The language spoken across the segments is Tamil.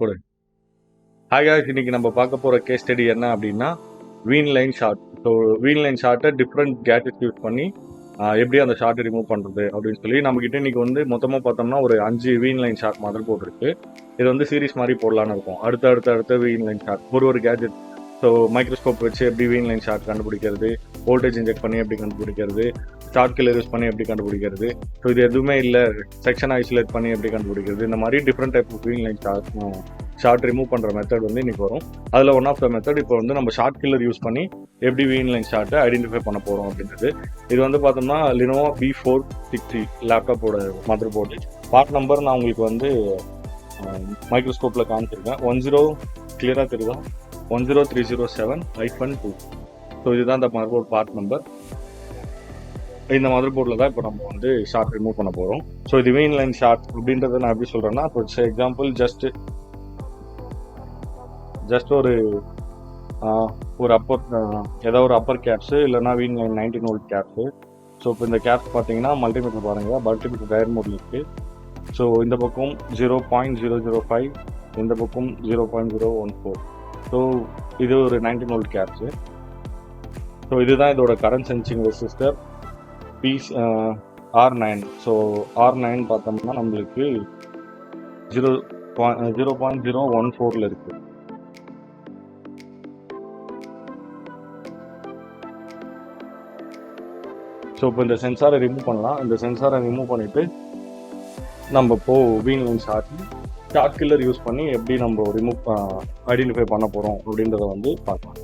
போடு. ஹாய் guys, இன்னைக்கு நம்ம பார்க்க போற கேஸ் ஸ்டடி என்ன அப்படின்னா VIN line short. So VIN line ஷார்ட்டை டிஃப்ரெண்ட் கேட்ஜெட்ஸ் யூஸ் பண்ணி எப்படி அந்த ஷார்ட்டை ரிமூவ் பண்ணுறது அப்படின்னு சொல்லி நம்மக்கிட்ட இன்னைக்கு வந்து மொத்தமாக பார்த்தோம்னா ஒரு 5 வீன் லைன் ஷார்ட் மதர் போர்டு இருக்கு. இது வந்து சீரிஸ் மாதிரி போடலான்னு இருக்கும். அடுத்த வீன் லைன் ஷார்ட் ஒரு கேட்ஜெட். ஸோ மைக்ரோஸ்கோப் வச்சு எப்படி வீன் லைன் ஷார்ட் கண்டுபிடிக்கிறது, வோல்டேஜ் இன்ஜெக்ட் பண்ணி எப்படி கண்டுபிடிக்கிறது, ஷார்ட் கில்லர் யூஸ் பண்ணி எப்படி கண்டுபிடிக்கிறது, ஸோ இது எதுவுமே இல்லை செக்ஷன் ஐசோலேட் பண்ணி எப்படி கண்டுபிடிக்கிறது, இந்த மாதிரி different type of VIN line short remove பண்ணுற மெத்தட் வந்து இன்னைக்கு வரும். அதில் ஒன் ஆஃப் த மெத்தட் இப்போ வந்து நம்ம ஷார்ட் கில்லர் யூஸ் பண்ணி எப்படி வீன் லைன் ஷார்ட்டை ஐடென்டிஃபை பண்ண போகிறோம் அப்படின்றது. இது வந்து பார்த்தோம்னா லினோவா B460 லேப்டாப்போட மதர் போர்டு. பார்ட் நம்பர் நான் உங்களுக்கு வந்து மைக்ரோஸ்கோப்பில் காமிச்சிருக்கேன். 10 கிளியராக தெரியுதா? 10307-2. ஸோ இதுதான் இந்த மதர் போர்டு பார்ட் நம்பர். இந்த மதர் போர்டில் தான் இப்போ நம்ம வந்து ஷார்ட் ரிமூவ் பண்ண போகிறோம். ஸோ இது வீன் லைன் ஷார்ட் அப்படின்றத நான் எப்படி சொல்கிறேன்னா, இப்போ எக்ஸாம்பிள் ஜஸ்ட் ஒரு அப்பர் ஏதாவது ஒரு அப்பர் கேப்ஸு இல்லைனா வீன் லைன் 19 வோல்ட் கேப்ஸு. ஸோ இப்போ இந்த கேப்ஸ் பார்த்தீங்கன்னா மல்டிமீட்டர் பாருங்கள், மல்டிமீட்டர் டயர் மோடில் இருக்குது. ஸோ இந்த பக்கம் 0.005, இந்த பக்கம் 0.014. ஸோ இது ஒரு 19 வோல்ட் கேப்ஸு. ஸோ இதுதான் இதோட current sensing resistor R9. So R9 பார்த்தோம்னா நம்மளுக்கு 0.014 இருக்குது. ஸோ இப்போ இந்த சென்சாரை ரிமூவ் பண்ணலாம். இந்த சென்சாரை ரிமூவ் பண்ணிவிட்டு நம்ம இப்போ வீன் லைன் ஷார்ட் கில்லர் யூஸ் பண்ணி எப்படி நம்ம ஐடென்டிஃபை பண்ண போகிறோம் அப்படின்றத வந்து பார்க்கலாம்.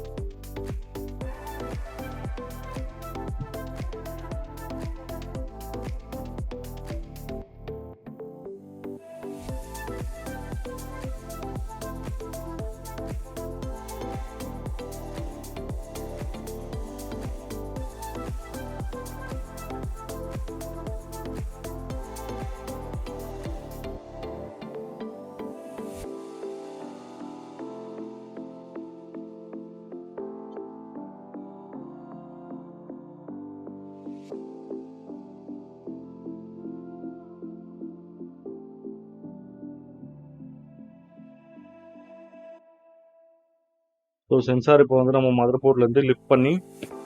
ஸோ சென்சார் இப்போ வந்து நம்ம மதர் போர்ட்லேருந்து லிஃப்ட் பண்ணி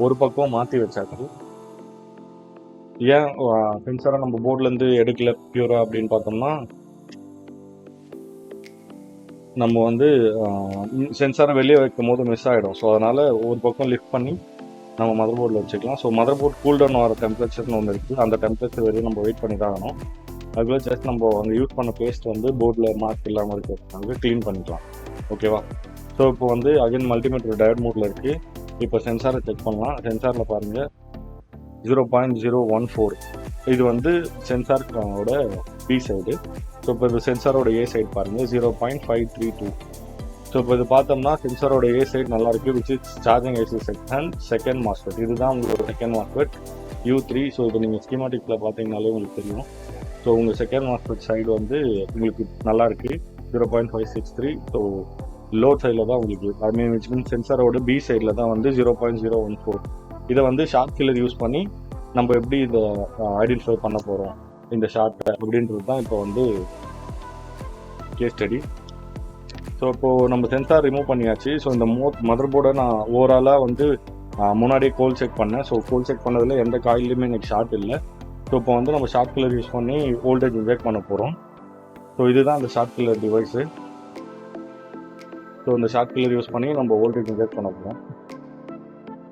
ஒரு பக்கம் மாற்றி வச்சாச்சு. ஏன் சென்சாரை நம்ம போர்ட்லேருந்து எடுக்கல பியூரா அப்படின்னு பார்த்தோம்னா, நம்ம வந்து சென்சாரை வெளியே வைக்கும் போது மிஸ் ஆகிடும். ஸோ அதனால் ஒரு பக்கம் லிஃப்ட் பண்ணி நம்ம மதர் போர்டில் வச்சுக்கலாம். So mother board cool down ஆகிற டெம்பரேச்சர்னு ஒன்று இருக்குது. அந்த டெம்பரேச்சர் வரையும் நம்ம வெயிட் பண்ணி தான் ஆகணும். அதுக்குள்ளே ஜஸ்ட் நம்ம அங்கே யூஸ் பண்ண பேஸ்ட் வந்து போர்டில் மார்க் இல்லாமல் இருக்கிறதுனால க்ளீன் பண்ணிக்கலாம். ஓகேவா? ஸோ இப்போ வந்து அகைன் மல்டிமீட்டர் டயர் மோடில் இருக்குது. இப்போ சென்சாரை செக் பண்ணலாம். சென்சாரில் பாருங்கள் 0.014. இது வந்து சென்சாரோட பி சைடு. ஸோ இப்போ இந்த சென்சாரோட ஏ சைடு பாருங்கள் 0.532. ஸோ இப்போ இது பார்த்தோம்னா சென்சாரோட ஏ சைடு நல்லா இருக்குது, which is charging IC second MOSFET. இதுதான் உங்களோட செகண்ட் மாஸ்பெட் U3. ஸோ இது நீங்கள் ஸ்கீமாட்டிக்கில் பார்த்தீங்கனாலே உங்களுக்கு தெரியும். ஸோ உங்கள் செகண்ட் மாஸ்பெட் சைடு வந்து உங்களுக்கு நல்லா இருக்குது 0.563. ஸோ லோட் சைடில் தான் உங்களுக்கு விச் மீன்ஸ் சென்சாரோட பி சைடில் தான் வந்து 0.014. இதை வந்து ஷார்ட் கில்லர் யூஸ் பண்ணி நம்ம எப்படி இதை ஐடென்டிஃபை பண்ண போகிறோம் இந்த ஷார்ட்டை அப்படின்றது தான் இப்போ வந்து கேஸ் ஸ்டடி. ஸோ இப்போது நம்ம சென்சார் ரிமூவ் பண்ணியாச்சு. ஸோ இந்த மதர் போர்டை நான் ஓவராலாக வந்து முன்னாடியே கோல் செக் பண்ணேன். ஸோ கோல் செக் பண்ணதில் எந்த காயிலுமே எனக்கு ஷார்ட் இல்லை. ஸோ இப்போ வந்து நம்ம ஷார்ட் கில்லர் யூஸ் பண்ணி வோல்டேஜ் இன்ஜெக்ட் பண்ண போகிறோம். ஸோ இதுதான் அந்த ஷார்ட் கில்லர் டிவைஸு. ஸோ இந்த ஷார்ட் கில்லர் யூஸ் பண்ணி நம்ம வோல்டேஜ் இன்ஜெக்ட் பண்ண போகிறோம்.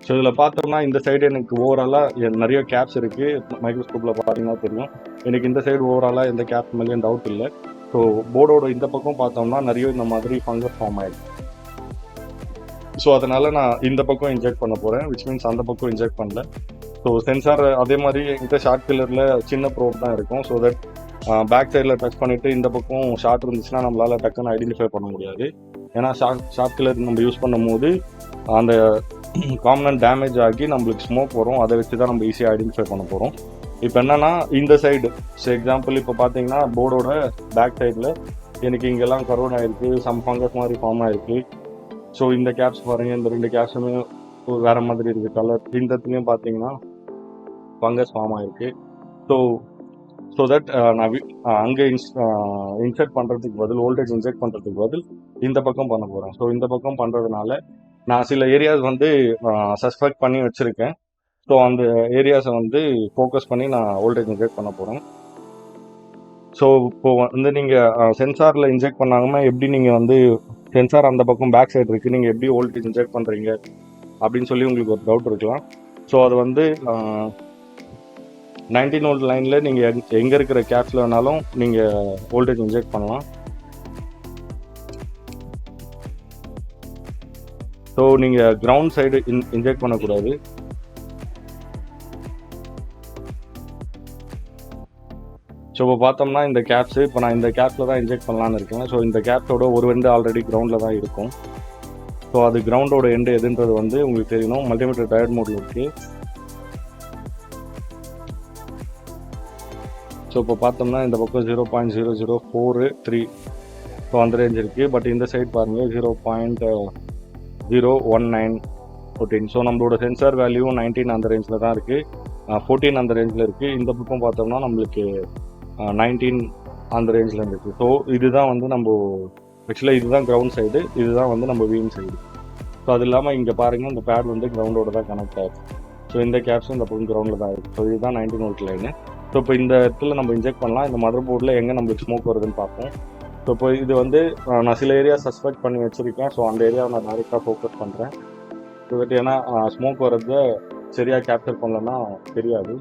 ஸோ இதில் பார்த்தோம்னா இந்த சைடு எனக்கு ஓவராலாக நிறைய கேப்ஸ் இருக்குது. மைக்ரோஸ்கோப்பில் பார்த்தீங்கன்னா தெரியும். எனக்கு இந்த சைடு ஓவராலாக எந்த கேப் மேலேயும் டவுட் இல்லை. ஸோ போர்டோட இந்த பக்கம் பார்த்தோம்னா நிறைய இந்த மாதிரி ஃபங்கஸ் ஃபார்ம் ஆகிடுது. ஸோ அதனால் நான் இந்த பக்கம் இன்ஜெக்ட் பண்ண போகிறேன், விச் மீன்ஸ் அந்த பக்கம் இன்ஜெக்ட் பண்ணல. ஸோ சென்சார் அதே மாதிரி இந்த ஷார்ட் கில்லரில் சின்ன ப்ரோப் தான் இருக்கும். ஸோ தட் பேக் சைடில் டச் பண்ணிவிட்டு இந்த பக்கம் ஷார்ட் இருந்துச்சுன்னா நம்மளால் டக்குன்னு ஐடென்டிஃபை பண்ண முடியாது. ஏன்னா ஷார்ட் கில்லர் நம்ம யூஸ் பண்ணும் போது அந்த காம்பனன்ட் டேமேஜ் ஆகி நம்மளுக்கு ஸ்மோக் வரும். அதை வச்சு தான் நம்ம ஈஸியாக ஐடென்டிஃபை பண்ண போகிறோம். இப்போ என்னன்னா இந்த சைடு எக்ஸாம்பிள் இப்போ பார்த்தீங்கன்னா போர்டோட பேக் சைடில் எனக்கு இங்கெல்லாம் கரோன் ஆகிருக்கு, சம் ஃபங்கஸ் மாதிரி ஃபார்ம் ஆகிருக்கு. ஸோ இந்த கேப்ஸ் பாருங்கள், இந்த 2 கேப்ஸுமே வேறு மாதிரி இருக்குது கலர். இந்த இடத்துலையும் பார்த்தீங்கன்னா ஃபங்கஸ் ஃபார்ம் ஆகிருக்கு. ஸோ ஸோ தட் நான் அங்கே இன்செர்ட் பண்ணுறதுக்கு பதில் வோல்டேஜ் இன்ஜெக்ட் பண்ணுறதுக்கு பதில் இந்த பக்கம் பண்ண போகிறேன். ஸோ இந்த பக்கம் பண்ணுறதுனால நான் சில ஏரியாஸ் வந்து சஸ்பெக்ட் பண்ணி வச்சுருக்கேன். ஸோ அந்த ஏரியாஸை வந்து ஃபோக்கஸ் பண்ணி நான் வோல்டேஜ் இன்ஜெக்ட் பண்ண போகிறேன். ஸோ இப்போ வந்து நீங்கள் சென்சாரில் இன்ஜெக்ட் பண்ணாமல் எப்படி நீங்கள் வந்து சென்சார் அந்த பக்கம் பேக் சைடு இருக்குது, நீங்கள் எப்படி வோல்டேஜ் இன்ஜெக்ட் பண்ணுறீங்க அப்படின்னு சொல்லி உங்களுக்கு ஒரு டவுட் இருக்கலாம். ஸோ அது வந்து 19 வோல்ட் லைனில் நீங்கள் எங்கே இருக்கிற கேப்ஸில் வேணாலும் நீங்கள் வோல்டேஜ் இன்ஜெக்ட் பண்ணலாம். ஸோ நீங்கள் கிரவுண்ட் சைடு இன்ஜெக்ட் பண்ணக்கூடாது. ஸோ இப்போ பார்த்தோம்னா இந்த கேப்ஸு இப்போ நான் இந்த கேப்ஸில் தான் இன்ஜெக்ட் பண்ணலான்னு இருக்கேன். ஸோ இந்த கேப்ஸோட ஒரு எண்டு ஆல்ரெடி கிரவுண்டில் தான் இருக்கும். ஸோ அது கிரவுண்டோட எண்டு எதுன்றது வந்து உங்களுக்கு தெரியணும். மல்டிமீட்டர் டயர்ட் மோடில் இருக்குது. ஸோ இப்போ பார்த்தோம்னா இந்த பக்கம் 0.0043 ஸோ அந்த ரேஞ்ச் இருக்குது. பட் இந்த சைட் பாருங்கள் 0.01914. ஸோ நம்மளோட சென்சார் வேல்யூ 19 அந்த ரேஞ்சில் தான் இருக்குது, 14 அந்த ரேஞ்சில் இருக்குது. இந்த பக்கம் பார்த்தோம்னா நம்மளுக்கு 19 அந்த ரேஞ்சில் இருந்துச்சு. ஸோ இதுதான் வந்து நம்ம ஆக்சுவலாக இதுதான் கிரவுண்ட் சைடு, இதுதான் வந்து நம்ம வீன் சைடு. ஸோ அது இல்லாமல் இங்கே பாருங்கள் இந்த பேட் வந்து கிரவுண்டோட தான் கனெக்ட் ஆகுது. ஸோ இந்த கேப்ஸும் இந்த பக்கம் கிரவுண்டில் தான் இருக்குது. ஸோ இதுதான் 19 வோல்ட் லைனு. ஸோ இப்போ இந்த இடத்துல நம்ம இன்ஜெக்ட் பண்ணலாம். இந்த மதர் போர்டில் எங்கே நம்மளுக்கு ஸ்மோக் வருதுன்னு பார்ப்போம். ஸோ இப்போ இது வந்து நான் சில ஏரியா சஸ்பெக்ட் பண்ணி வச்சுருக்கேன். ஸோ அந்த ஏரியாவை நான் டேரெக்டாக ஃபோக்கஸ் பண்ணுறேன். ஸோ தட் ஏன்னா ஸ்மோக் வர்றத சரியாக கேப்சர் பண்ணலன்னா தெரியாது.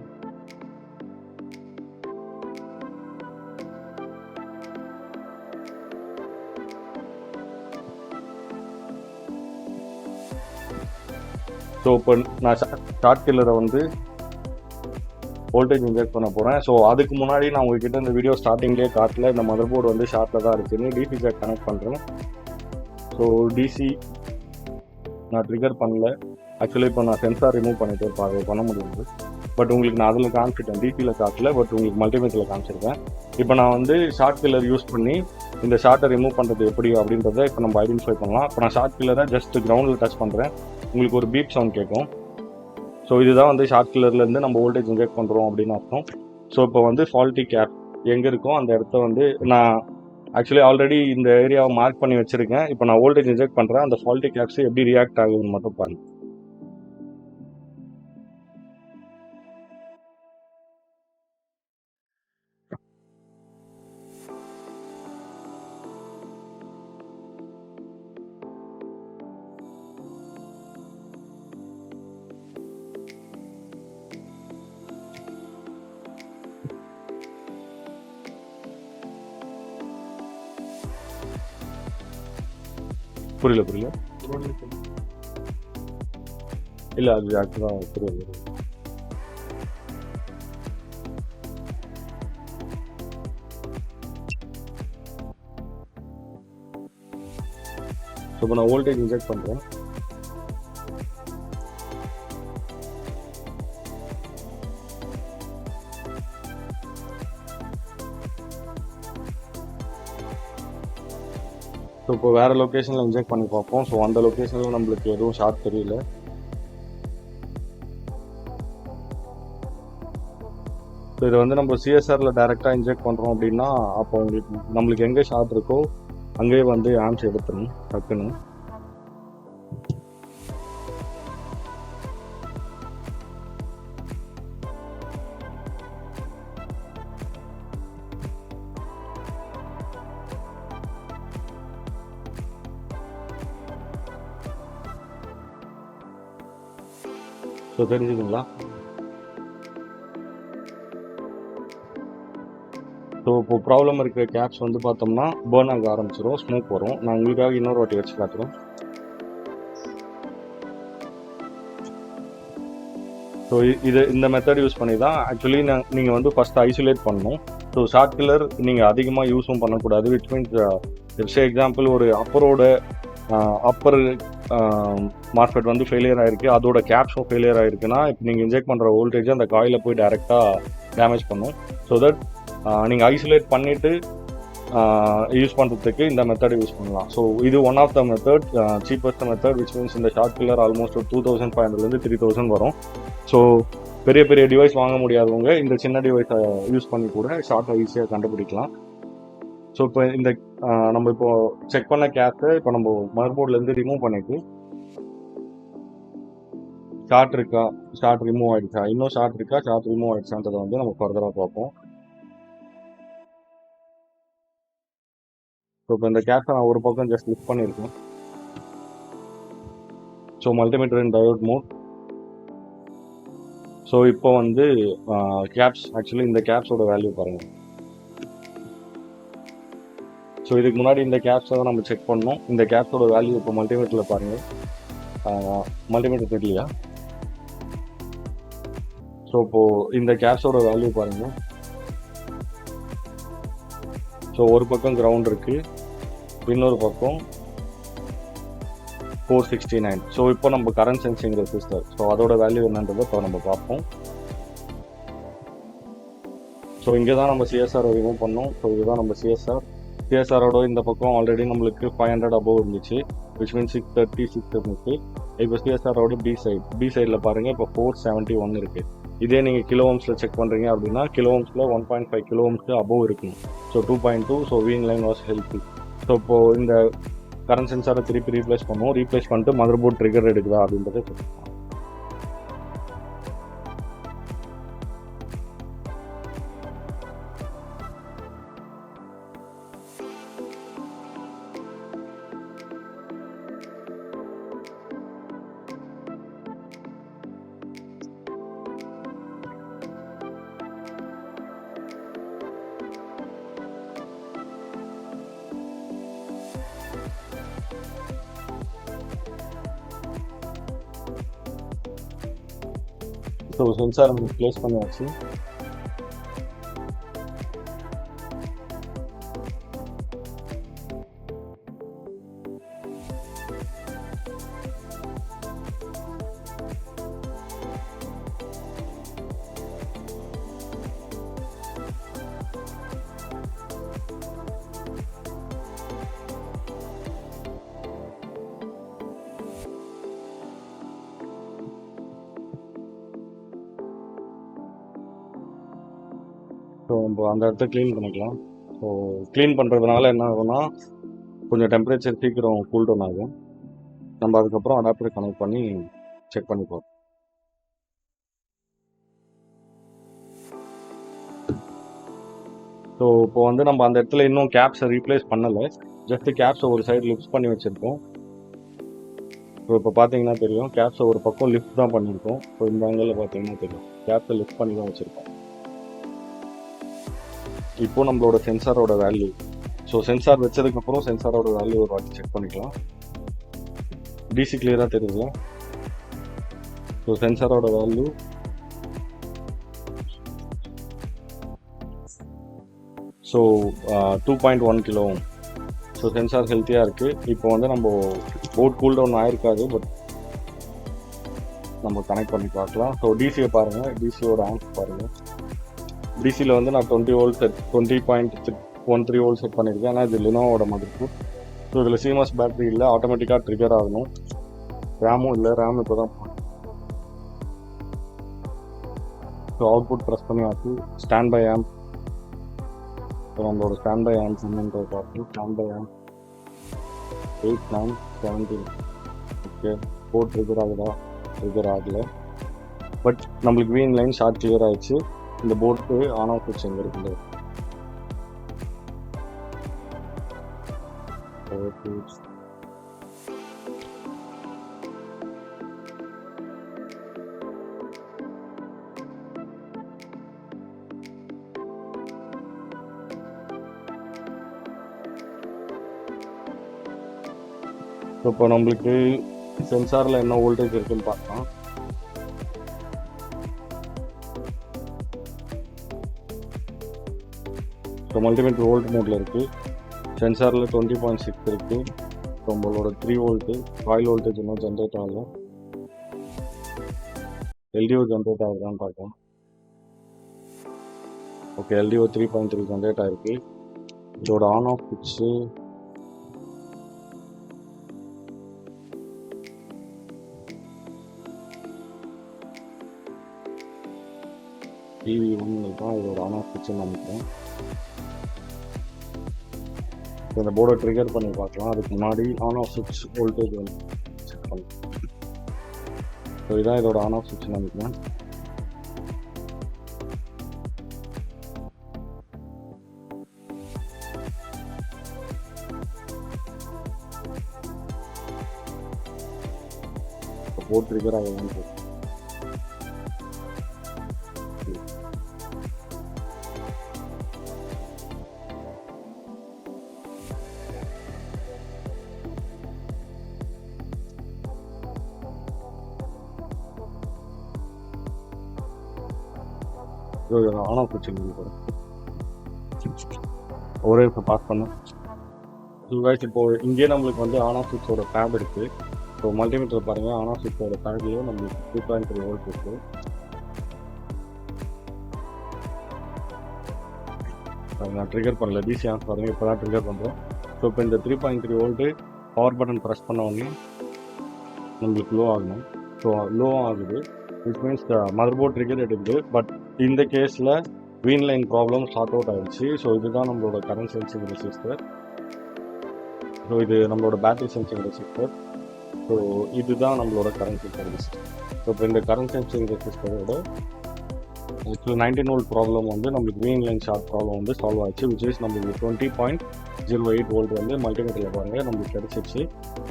ஸோ இப்போ நான் ஷார்ட் கில்லரை வந்து வோல்டேஜ் இன்ஜெக்ட் பண்ண போகிறேன். ஸோ அதுக்கு முன்னாடி நான் உங்ககிட்ட இந்த வீடியோ ஸ்டார்டிங்லேயே காட்டல, இந்த மதர் போர்டு வந்து ஷார்ட்டில் தான் இருக்குதுன்னு டிசி ஜாக் கனெக்ட் பண்ணுறேன். ஸோ டிசி நான் ட்ரிகர் பண்ணல. ஆக்சுவலி இப்போ நான் சென்சார் ரிமூவ் பண்ணிட்டு இருப்பேன், பண்ண முடியாது. பட் உங்களுக்கு நான் அதில் காமிச்சிட்டேன், டிசியில் காட்டல, பட் உங்களுக்கு மல்டிமீட்டரில் காமிச்சிருக்கேன். இப்போ நான் வந்து ஷார்ட் கில்லர் யூஸ் பண்ணி இந்த ஷார்ட்டை ரிமூவ் பண்ணுறது எப்படி அப்படின்றத இப்போ நம்ம ஐடென்டிஃபை பண்ணலாம். இப்போ நான் ஷார்ட் கில்லரை ஜஸ்ட் கிரவுண்டில் டச் பண்ணுறேன், உங்களுக்கு ஒரு பீப் சவுண்ட் கேட்கும். ஸோ இதுதான் வந்து ஷார்ட் கில்லர்லேருந்து நம்ம வோல்டேஜ் இன்ஜெக்ட் பண்ணுறோம் அப்படின்னு அர்த்தம். ஸோ இப்போ வந்து ஃபால்ட்டி கேப் எங்கே இருக்கோ அந்த இடத்த வந்து நான் ஆக்சுவலி ஆல்ரெடி இந்த ஏரியாவை மார்க் பண்ணி வச்சுருக்கேன். இப்போ நான் வோல்டேஜ் இன்ஜெக்ட் பண்ணுறேன், அந்த ஃபால்ட்டி கேப்ஸ் எப்படி ரியாக்ட் ஆகுதுன்னு மட்டும் பாருங்கள். புரியல இல்லை, அது ஆக்சுவலாக புரியல. ஸோ இப்போ நான் வோல்டேஜ் இன்ஜெக்ட் பண்ணுறேன். ஸோ இப்போ வேறு லொக்கேஷனில் இன்ஜெக்ட் பண்ணி பார்ப்போம். ஸோ அந்த லொக்கேஷனில் நம்மளுக்கு எதுவும் ஷார்ட் தெரியல. ஸோ இதை வந்து நம்ம சிஎஸ்ஆரில் டைரெக்டாக இன்ஜெக்ட் பண்ணுறோம் அப்படின்னா அப்போ நம்மளுக்கு எங்கே ஷார்ட் இருக்கோ அங்கேயே வந்து ஆம்ஸ் எடுத்துடணும் டக்குன்னு. ஸோ தெரிஞ்சுதுங்களா? ஸோ இப்போ ப்ராப்ளம் இருக்கிற கேப்ஸ் வந்து பார்த்தோம்னா பேர்ன் ஆக ஆரம்பிச்சிடும், ஸ்மோக் வரும். நான் உங்களுக்காக இன்னொரு வாட்டி வச்சு காட்டுறேன். ஸோ இந்த மெத்தட் யூஸ் பண்ணி தான் ஆக்சுவலி நீங்கள் வந்து ஃபஸ்ட்டு ஐசோலேட் பண்ணணும். ஸோ ஷார்ட் கில்லர் நீங்கள் அதிகமாக யூஸும் பண்ணக்கூடாது. விச் மீன்ஸ் எக்ஸாம்பிள் ஒரு அப்பர் மார்ஃபெட் வந்து ஃபெயிலியர் ஆகிருக்கு, அதோட கேப்ஸும் ஃபெயிலியர் ஆகிருக்குன்னா இப்போ நீங்கள் இன்ஜெக்ட் பண்ணுற வோல்டேஜ் அந்த காயிலில் போய் டைரெக்டாக டேமேஜ் பண்ணும். ஸோ தட் நீங்கள் ஐசோலேட் பண்ணிவிட்டு யூஸ் பண்ணுறதுக்கு இந்த மெத்தட் யூஸ் பண்ணலாம். ஸோ இது one of the method, cheapest method. Which means இந்த ஷார்ட் கில்லர் ஆல்மோஸ்ட் 2500 3,000 வரும். ஸோ பெரிய பெரிய டிவைஸ் வாங்க முடியாதவங்க இந்த சின்ன டிவைஸை யூஸ் பண்ணி கூட ஷார்ட்டை ஈஸியாக கண்டுபிடிக்கலாம். ஸோ இப்போ இந்த நம்ம இப்போ செக் பண்ண கேப்பை இப்போ நம்ம மதர்போர்ட்லேருந்து ரிமூவ் பண்ணிட்டு ஷார்ட் இருக்கா, ஷார்ட் ரிமூவ் ஆயிடுச்சா, இன்னும் ஷார்ட் இருக்கா, ஷார்ட் ரிமூவ் ஆயிடுச்சான்றதை வந்து நம்ம ஃபர்தராக பார்ப்போம். ஸோ இப்போ இந்த கேப்பை நான் ஒரு பக்கம் ஜஸ்ட் லிஃப்ட் பண்ணியிருக்கேன். ஸோ மல்டிமீட்டர் இன் டயோட் மோட். ஸோ இப்போ வந்து கேப்ஸ் ஆக்சுவலி இந்த கேப்ஸோட வேல்யூ பாருங்கள். ஸோ இதுக்கு முன்னாடி இந்த கேப்ஸை தான் நம்ம செக் பண்ணோம். இந்த கேப்ஸோட வேல்யூ இப்போ மல்டிமீட்டரில் பாருங்கள். மல்டிமீட்டர் தெரியலையா? ஸோ இப்போது இந்த கேப்ஸோட வேல்யூ பாருங்கள். ஸோ ஒரு பக்கம் கிரவுண்ட் இருக்குது, இன்னொரு பக்கம் 469. ஸோ இப்போ நம்ம கரண்ட் சென்சிங் ரெசிஸ்டர், ஸோ அதோட வேல்யூ என்னன்றதை இப்போ நம்ம பார்ப்போம். ஸோ இங்கே தான் நம்ம சிஎஸ்ஆர் ரிமூவ் பண்ணோம். ஸோ இதுதான் நம்ம சிஎஸ்ஆரோட இந்த பக்கம் ஆல்ரெடி நம்மளுக்கு 500 அபோவ் இருந்துச்சு, விச் மீன்ஸ் 636 இருந்துச்சு. இப்போ சிஎஸ்ஆரோட பி சைடில் பாருங்கள், இப்போ 471 இருக்குது. இதே நீங்கள் கிலோ ஓம்ஸில் செக் பண்ணுறீங்க அப்படின்னா கிலோ ஓம்ஸில் 1.5 கிலோ ஓம்ஸ்க்கு அபோவ் இருக்கணும். So 2.2. So VIN line was healthy. So இப்போது இந்த கரண்ட் சென்சாரை திருப்பி ரீப்ளேஸ் பண்ணுவோம். ரீப்ளேஸ் பண்ணிட்டு மதர் போர்ட் ட்ரிகர் எடுக்குதா அப்படின்றத செக் பண்ணுவோம். ஸோ சென்சார் நம்ம ப்ளேஸ் பண்ணியாச்சு. ஸோ நம்ம அந்த இடத்த க்ளீன் பண்ணிக்கலாம். ஸோ க்ளீன் பண்ணுறதுனால என்ன ஆகும்னா கொஞ்சம் டெம்பரேச்சர் சீக்கிரம் கூல் டவுன் ஆகும். நம்ம அதுக்கப்புறம் அடாப்டர் கனெக்ட் பண்ணி செக் பண்ணிப்போம். ஸோ இப்போ வந்து நம்ம அந்த இடத்துல இன்னும் கேப்ஸை ரீப்ளேஸ் பண்ணலை, ஜஸ்ட் கேப்ஸை ஒரு சைடு லிஃப்ட் பண்ணி வச்சுருக்கோம். ஸோ இப்போ பார்த்தீங்கன்னா தெரியும், கேப்ஸை ஒரு பக்கம் லிஃப்ட் தான் பண்ணியிருக்கோம். ஸோ இந்த ஆங்கிளில் பார்த்தீங்கன்னா தெரியும், கேப்ஸை லிஃப்ட் பண்ணி தான் வச்சுருக்கோம். இப்போ நம்மளோட சென்சாரோட வேல்யூ, ஸோ சென்சார் வச்சதுக்கப்புறம் சென்சாரோட வேல்யூ ஒரு வாட்டி செக் பண்ணிக்கலாம். டிசி கிளியராக தெரியுது. ஸோ சென்சாரோட value so 2.1 kilo. So sensor ஹெல்த்தியாக இருக்குது. இப்போ வந்து நம்ம போர்ட் கூல் டவுன் ஆயிருக்காது, பட் நம்ம கனெக்ட் பண்ணி பார்க்கலாம். ஸோ டிசியை பாருங்கள், டிசியோட ஆம்ஸ் பாருங்கள். டிசியில் வந்து நான் 20 வோல்ட் 20.13 வோல்ட் செட் பண்ணியிருக்கேன். ஆனால் இது லினோவோட மதர்போர்ட். ஸோ இதில் சிஎம்எஸ் பேட்டரி இல்லை, ஆட்டோமேட்டிக்காக ட்ரிகர் ஆகணும். ரேமும் இல்லை, ரேம் இப்போ தான். ஸோ அவுட்புட் ப்ரெஸ் பண்ணி ஆச்சு. ஸ்டாண்ட் பை ஆம்ப், ஸோ நம்மளோட ஸ்டாண்ட் பை ஆம்ப் என்னன்றதை பார்த்து stand by amp 8, 9, 17. Okay, board trigger ஆகுதா? ட்ரிகர் ஆகலை, பட் நம்மளுக்கு VIN லைன் ஷார்ட் கிளியர் ஆயிடுச்சு. இந்த போர்ட்டு ஆன் ஆஃப் வச்சு எங்கே இருக்குது? இப்போ நம்மளுக்கு சென்சாரில் என்ன வோல்டேஜ் இருக்குன்னு பார்க்கலாம். ஸோ மல்டிமீட்டர் வோல்ட் மோடில் இருக்குது. சென்சாரில் 20.6 இருக்குது. ஸோ நம்மளோட 3 வோல்ட்டு காயில் வோல்டேஜ் இன்னும் ஜென்ரேட் ஆகலை. எல்டிஓ ஜென்ரேட் ஆகுதான்னு பார்க்கலாம். ஓகே, எல்டிஓ 3.3 ஜென்ரேட் ஆகிருக்கு. இதோட ஆன் ஆஃப் பிச்சு டிவி ஒன்று தான் இதோட ஆன் ஆஃப் சுவிட்சுன்னு நினைக்கிறேன். இந்த போர்டை ட்ரிகர் பண்ணி பார்க்கலாம். அதுக்கு முன்னாடி ஆன் ஆஃப் சுவிட்ச் வோல்டேஜ் வந்து செக் பண்ணலாம். ஸோ இதான் இதோட ஆன் ஆஃப் சுவிட்ச் நினைக்கிறேன். போர்ட் ட்ரிகர் ஆகலாம். ஆன் ஆஃப் சுவிட்ச் ஒரே இப்போ பாஸ் பண்ணேன். இப்போ இங்கே நம்மளுக்கு வந்து ஆன் ஆஃப் சுவிட்சோட டேப் இருக்குது. ஸோ மல்டிமீட்டர் பாருங்கள், ஆன் ஆஃப் சுவிட்சோட டேப்லேயும் நம்மளுக்கு 3.3 வோல்ட் இருக்குது. நான் ட்ரிகர் பண்ணல, டிசி ஆன் பாருங்கள், இப்போ தான் ட்ரிகர் பண்ணுறோம். ஸோ இப்போ இந்த 3.3 வோல்ட்டு பவர் பட்டன் ப்ரெஸ் பண்ண உடனே நம்மளுக்கு லோ ஆகணும். ஸோ லோ ஆகுது, which means mother board trigger எடுக்குது. பட் இந்த கேஸில் VIN line problem short out ஆகிடுச்சு. ஸோ இதுதான் நம்மளோட கரண்ட் சென்சிங் ரெசிஸ்டர். ஸோ இது நம்மளோட பேட்டரி சென்சிங் ரெசிஸ்டர். ஸோ இதுதான் நம்மளோட கரண்ட் சென்சிங் ரெசிஸ்டர். ஸோ இப்போ இந்த கரண்ட் சென்சிங் ரெசிஸ்டரோட ஆக்சுவலி 19 வோல்ட் ப்ராப்ளம் வந்து நம்மளுக்கு வீன் லைன் ஷார்ட் ப்ராப்ளம் வந்து சால்வ் ஆச்சு. விச் இஸ் நம்மளுக்கு 20.08 வோல்ட் வந்து மல்டிமீட்டரில் பாருங்கள் நம்மளுக்கு கிடச்சிச்சு.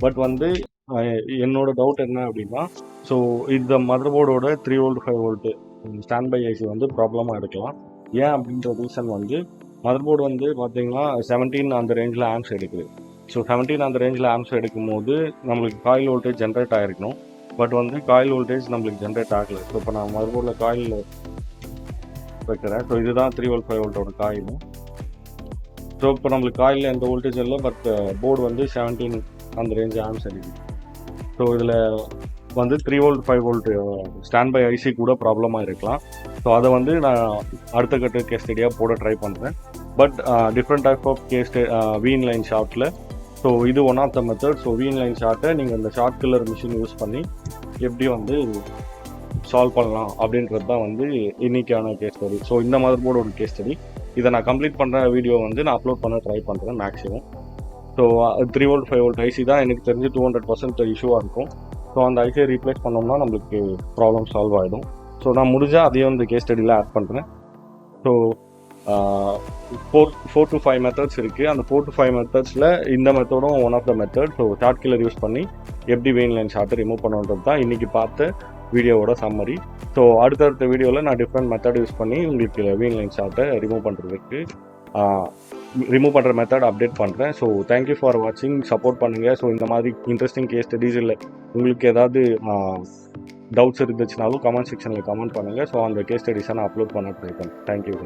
பட் வந்து என்னோட டவுட் என்ன அப்படின்னா, ஸோ இந்த மதர் போர்டோட 3 volt 5 volt stand by IC வந்து ப்ராப்ளமாக இருக்கலாம். ஏன் அப்படின்ற ரீசன் வந்து மதர் போர்டு வந்து பார்த்தீங்கன்னா 17 அந்த ரேஞ்சில் ஆம்ஸ் எடுக்குது. ஸோ 17 அந்த ரேஞ்சில் ஆம்ஸ் எடுக்கும் போது நம்மளுக்கு காயில் வோல்டேஜ் ஜென்ரேட் ஆகிருக்கணும். பட் வந்து காயில் வோல்டேஜ் நம்மளுக்கு ஜென்ரேட் ஆகலை. ஸோ இப்போ நான் மதர் போர்டில் காயில் வைக்கிறேன். ஸோ இதுதான் 3 வோல்ட் 5 வோல்ட்டோட காயில். ஸோ இப்போ நம்மளுக்கு காயில் எந்த வோல்டேஜ் இல்லை, பட் போர்டு வந்து 17 அந்த ரேஞ்ச் ஆம்ஸ் எடுக்குது. ஸோ இதில் வந்து 3 volt 5 volt stand by IC கூட ப்ராப்ளமாக இருக்கலாம். ஸோ அதை வந்து நான் அடுத்த கட்ட கேஸ் ஸ்டடியாக போட ட்ரை பண்ணுறேன். But different type of case VIN line ஷார்ட்டில், ஸோ இது one of the method. So VIN line ஷார்ட்டை நீங்கள் இந்த ஷார்ட் கில்லர் மிஷின் யூஸ் பண்ணி எப்படி வந்து சால்வ் பண்ணலாம் அப்படின்றது தான் வந்து இன்றைக்கான கேஸ் ஸ்டடி. ஸோ இந்த மதர் போர்டோட கேஸ் ஸ்டடி இதை நான் கம்ப்ளீட் பண்ணுற வீடியோ வந்து நான் அப்லோட் பண்ண ட்ரை பண்ணுறேன் maximum. So 3 volt 5 volt IC தான் எனக்கு தெரிஞ்சு 200% இஷ்யூவாக இருக்கும். ஸோ அந்த ஐசியை ரீப்ளேஸ் பண்ணோம்னா நம்மளுக்கு ப்ராப்ளம் சால்வ் ஆகிடும். ஸோ நான் முடிஞ்சால் அதையும் இந்த கேஸ் ஸ்டடியில் ஆட் பண்ணுறேன். ஸோ 4 to 5 மெத்தட்ஸ் இருக்குது. அந்த 4 to 5 மெத்தட்ஸில் இந்த மெத்தடும் one of the method. So short killer use பண்ணி எப்படி வெயின் லைன் ஷார்ட்டை ரிமூவ் பண்ணுறது தான் இன்றைக்கி பார்த்த வீடியோவோட சம்மரி. ஸோ அடுத்தடுத்த வீடியோவில் நான் டிஃப்ரெண்ட் மெத்தட் யூஸ் பண்ணி உங்களுக்கு வெயின் லைன் ஷார்ட்டை ரிமூவ் பண்ணுற மெத்தட் அப்டேட் பண்ணுறேன். ஸோ தேங்க்யூ ஃபார் வாட்சிங், சப்போர்ட் பண்ணுங்கள். ஸோ இந்த மாதிரி இன்ட்ரெஸ்டிங் கேஸ் ஸ்டடீஸ் இல்லை உங்களுக்கு ஏதாவது டவுட்ஸ் இருந்துச்சுனாலும் கமெண்ட் செக்ஷனில் கமெண்ட் பண்ணுங்கள். ஸோ அந்த கேஸ் ஸ்டடீஸை நான் அப்லோட் பண்ண ட்ரை பண்ணுறேன். தேங்க்யூ.